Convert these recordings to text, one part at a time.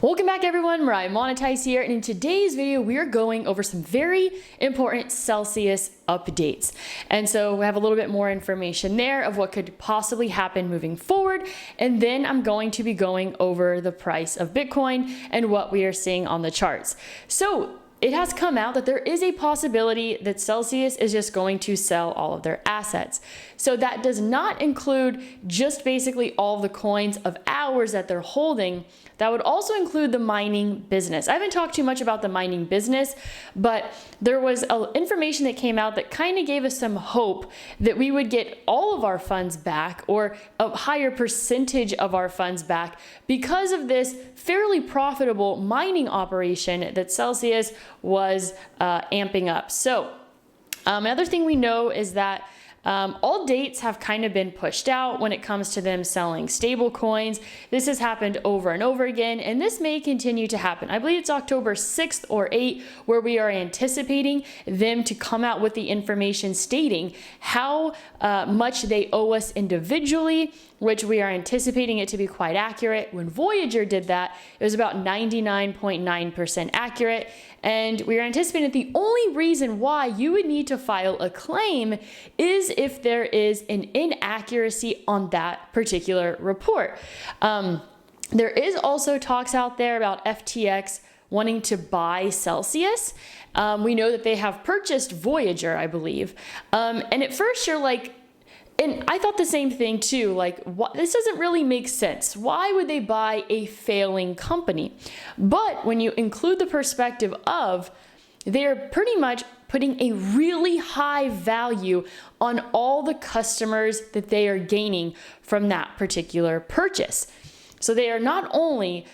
Welcome back everyone, Mariah Monetize here, and in today's video we are going over some very important Celsius updates. And so we have a little bit more information there of what could possibly happen moving forward, and then I'm going to be going over the price of Bitcoin and what we are seeing on the charts. So it has come out that there is a possibility that Celsius is just going to sell all of their assets. So that does not include just basically all the coins of hours that they're holding. That would also include the mining business. I haven't talked too much about the mining business, but there was information that came out that kind of gave us some hope that we would get all of our funds back, or a higher percentage of our funds back, because of this fairly profitable mining operation that Celsius was amping up. So another thing we know is that all dates have kind of been pushed out when it comes to them selling stable coins. This has happened over and over again, and this may continue to happen. I believe it's October 6th or 8th where we are anticipating them to come out with the information stating how much they owe us individually, which we are anticipating it to be quite accurate. When Voyager did that, it was about 99.9% accurate. And we are anticipating that the only reason why you would need to file a claim is if there is an inaccuracy on that particular report. There is also talks out there about FTX wanting to buy Celsius. We know that they have purchased Voyager, I believe. And at first you're like, and I thought the same thing too, like, this doesn't really make sense. Why would they buy a failing company? But when you include the perspective of they're pretty much putting a really high value on all the customers that they are gaining from that particular purchase. So they are not only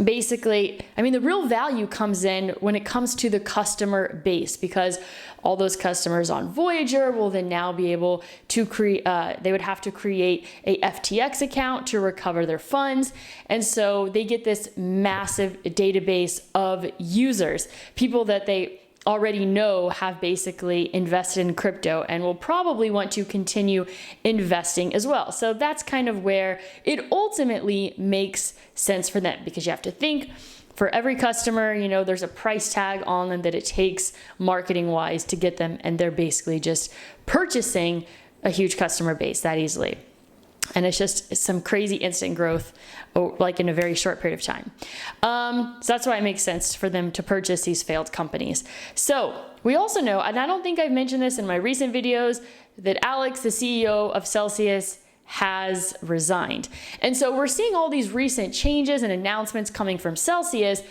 basically, I mean, the real value comes in when it comes to the customer base, because all those customers on Voyager will then now be able to create, they would have to create a FTX account to recover their funds. And so they get this massive database of users, people that they already know have basically invested in crypto and will probably want to continue investing as well. So that's kind of where it ultimately makes sense for them, because you have to think for every customer, you know, there's a price tag on them that it takes marketing wise to get them, and they're basically just purchasing a huge customer base that easily. And it's just some crazy instant growth, like in a very short period of time. So that's why it makes sense for them to purchase these failed companies. So we also know, and I don't think I've mentioned this in my recent videos, that Alex, the CEO of Celsius, has resigned. And so we're seeing all these recent changes and announcements coming from Celsius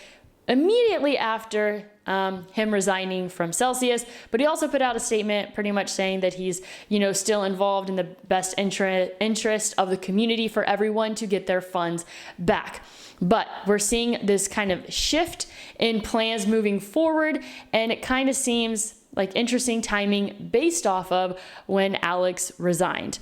immediately after him resigning from Celsius. But he also put out a statement pretty much saying that he's, you know, still involved in the best interest of the community for everyone to get their funds back. But we're seeing this kind of shift in plans moving forward, and it kind of seems like interesting timing based off of when Alex resigned.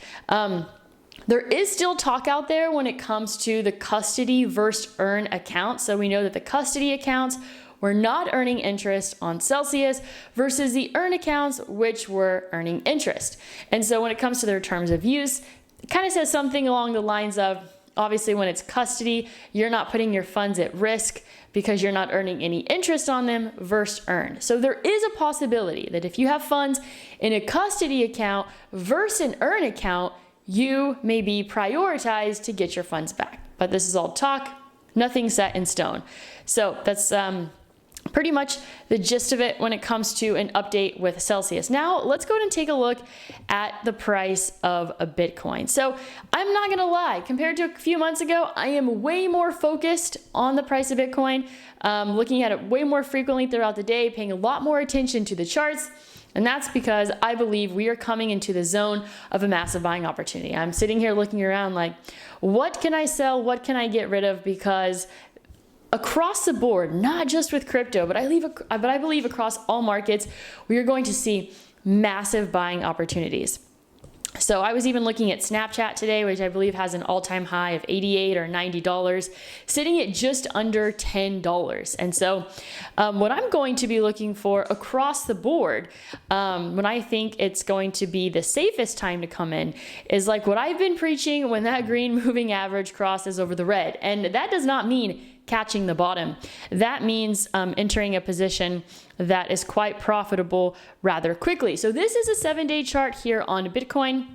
There is still talk out there when it comes to the custody versus earn accounts. So we know that the custody accounts were not earning interest on Celsius versus the earn accounts, which were earning interest. And so when it comes to their terms of use, it kind of says something along the lines of, obviously when it's custody, you're not putting your funds at risk because you're not earning any interest on them versus earn. So there is a possibility that if you have funds in a custody account versus an earn account, you may be prioritized to get your funds back. But this is all talk, nothing set in stone. So that's pretty much the gist of it when it comes to an update with Celsius. Now let's go ahead and take a look at the price of a Bitcoin. So I'm not gonna lie, compared to a few months ago, I am way more focused on the price of Bitcoin, looking at it way more frequently throughout the day, paying a lot more attention to the charts. And that's because I believe we are coming into the zone of a massive buying opportunity. I'm sitting here looking around like, what can I sell? What can I get rid of? Because across the board, not just with crypto, but I believe across all markets, we are going to see massive buying opportunities. So I was even looking at Snapchat today, which I believe has an all-time high of $88 or $90, sitting at just under $10. And so what I'm going to be looking for across the board, when I think it's going to be the safest time to come in, is like what I've been preaching when that green moving average crosses over the red. And that does not mean catching the bottom. That means entering a position that is quite profitable rather quickly. So this is a 7-day chart here on Bitcoin.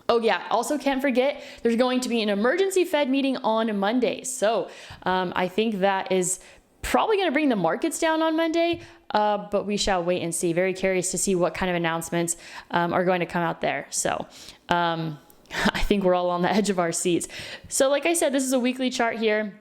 Oh yeah, also can't forget there's going to be an emergency Fed meeting on Monday. So I think that is probably going to bring the markets down on Monday, but we shall wait and see. Very curious to see what kind of announcements are going to come out there. So I think we're all on the edge of our seats. So like I said, this is a weekly chart here.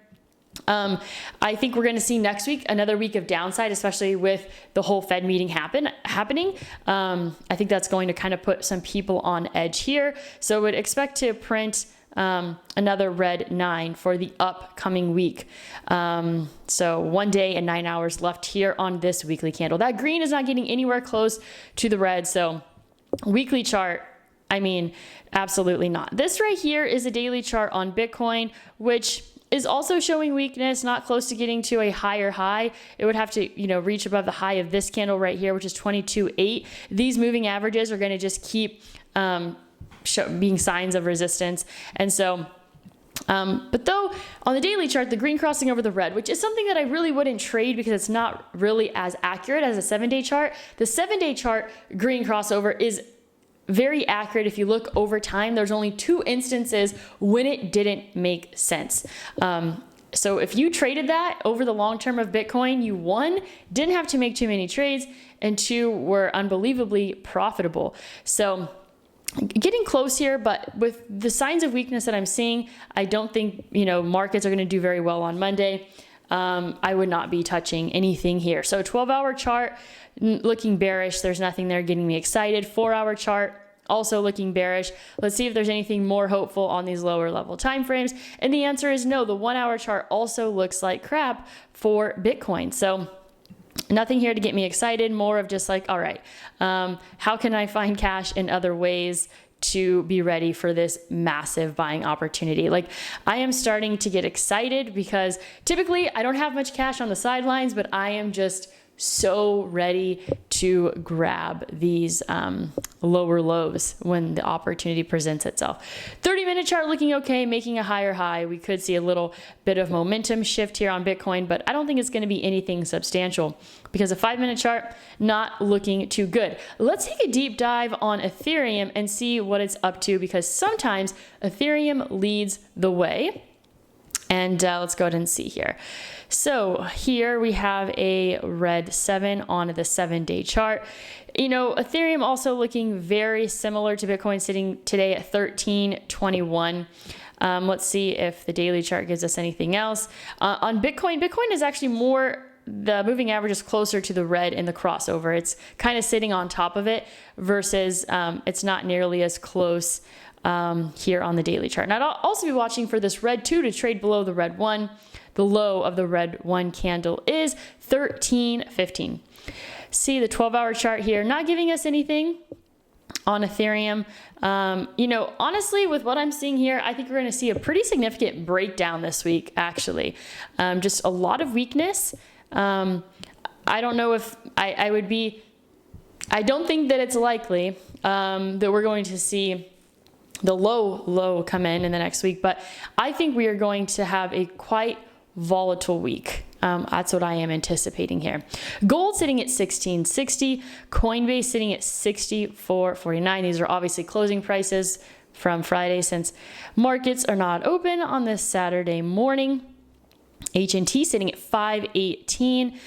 I think we're going to see next week another week of downside, especially with the whole Fed meeting happening. I think that's going to kind of put some people on edge here. So would expect to print another red 9 for the upcoming week. So 1 day and 9 hours left here on this weekly candle. That green is not getting anywhere close to the red. So weekly chart, I mean, absolutely not. This right here is a daily chart on Bitcoin, which is also showing weakness, not close to getting to a higher high. It would have to, reach above the high of this candle right here, which is 22.8. These moving averages are going to just keep being signs of resistance. And so, but though on the daily chart, the green crossing over the red, which is something that I really wouldn't trade because it's not really as accurate as a 7-day chart. The 7-day chart green crossover is very accurate. If you look over time, there's only 2 instances when it didn't make sense. So if you traded that over the long term of Bitcoin, you 1, didn't have to make too many trades, and 2, were unbelievably profitable. So getting close here, but with the signs of weakness that I'm seeing, I don't think, markets are going to do very well on Monday. I would not be touching anything here. So 12-hour chart looking bearish. There's nothing there getting me excited. 4-hour chart also looking bearish. Let's see if there's anything more hopeful on these lower level time frames. And the answer is no. The 1-hour chart also looks like crap for Bitcoin. So nothing here to get me excited. More of just like, all right, how can I find cash in other ways to be ready for this massive buying opportunity? Like, I am starting to get excited because typically I don't have much cash on the sidelines, but I am just so ready to grab these lower lows when the opportunity presents itself. 30-minute chart looking okay, making a higher high. We could see a little bit of momentum shift here on Bitcoin, but I don't think it's going to be anything substantial because a 5-minute chart not looking too good. Let's take a deep dive on Ethereum and see what it's up to, because sometimes Ethereum leads the way. And let's go ahead and see here. So here we have a red 7 on the 7-day chart. Ethereum also looking very similar to Bitcoin, sitting today at 1321. Let's see if the daily chart gives us anything else. On Bitcoin is actually the moving average is closer to the red in the crossover. It's kind of sitting on top of it versus it's not nearly as close here on the daily chart. And I'll also be watching for this red 2 to trade below the red 1. The low of the red 1 candle is 1315. See the 12-hour chart here, not giving us anything on Ethereum. Honestly, with what I'm seeing here, I think we're going to see a pretty significant breakdown this week, actually. Just a lot of weakness. I don't know if I don't think that it's likely that we're going to see the low come in the next week, but I think we are going to have a quite volatile week. That's what I am anticipating here. Gold sitting at 1660, Coinbase sitting at 64.49. These are obviously closing prices from Friday since markets are not open on this Saturday morning. HNT sitting at 518.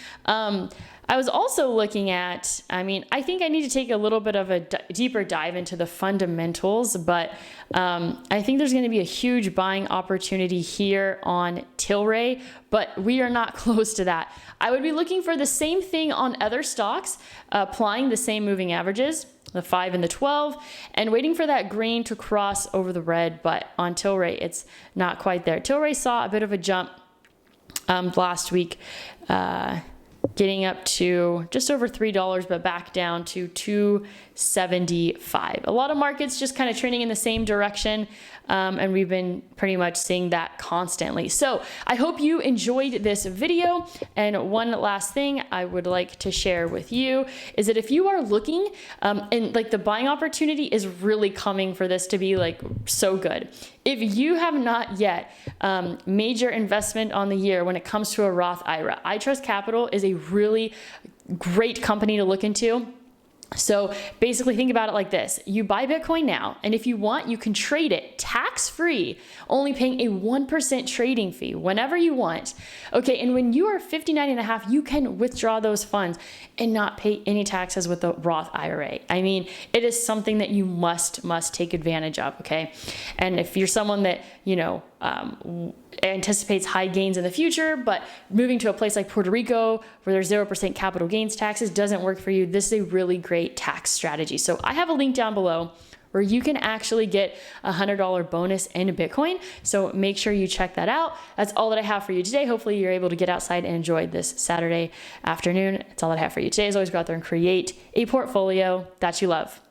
I was also looking at, I think I need to take a little bit of a deeper dive into the fundamentals, but I think there's going to be a huge buying opportunity here on Tilray, but we are not close to that. I would be looking for the same thing on other stocks, applying the same moving averages, the 5 and the 12, and waiting for that green to cross over the red, but on Tilray, it's not quite there. Tilray saw a bit of a jump last week, getting up to just over $3, but back down to $2.75. A lot of markets just kind of trending in the same direction. And we've been pretty much seeing that constantly. So I hope you enjoyed this video. And one last thing I would like to share with you is that if you are looking, and like the buying opportunity is really coming for this to be like so good. If you have not yet made your investment on the year when it comes to a Roth IRA, iTrust Capital is a really great company to look into. So basically think about it like this. You buy Bitcoin now, and if you want, you can trade it tax-free, only paying a 1% trading fee whenever you want. Okay, and when you are 59 and a half, you can withdraw those funds and not pay any taxes with the Roth IRA. I mean, it is something that you must take advantage of, okay? And if you're someone that, you know, anticipates high gains in the future, but moving to a place like Puerto Rico where there's 0% capital gains taxes doesn't work for you, this is a really great tax strategy. So I have a link down below where you can actually get a $100 bonus in Bitcoin. So make sure you check that out. That's all that I have for you today. Hopefully you're able to get outside and enjoy this Saturday afternoon. That's all that I have for you today. As always, go out there and create a portfolio that you love.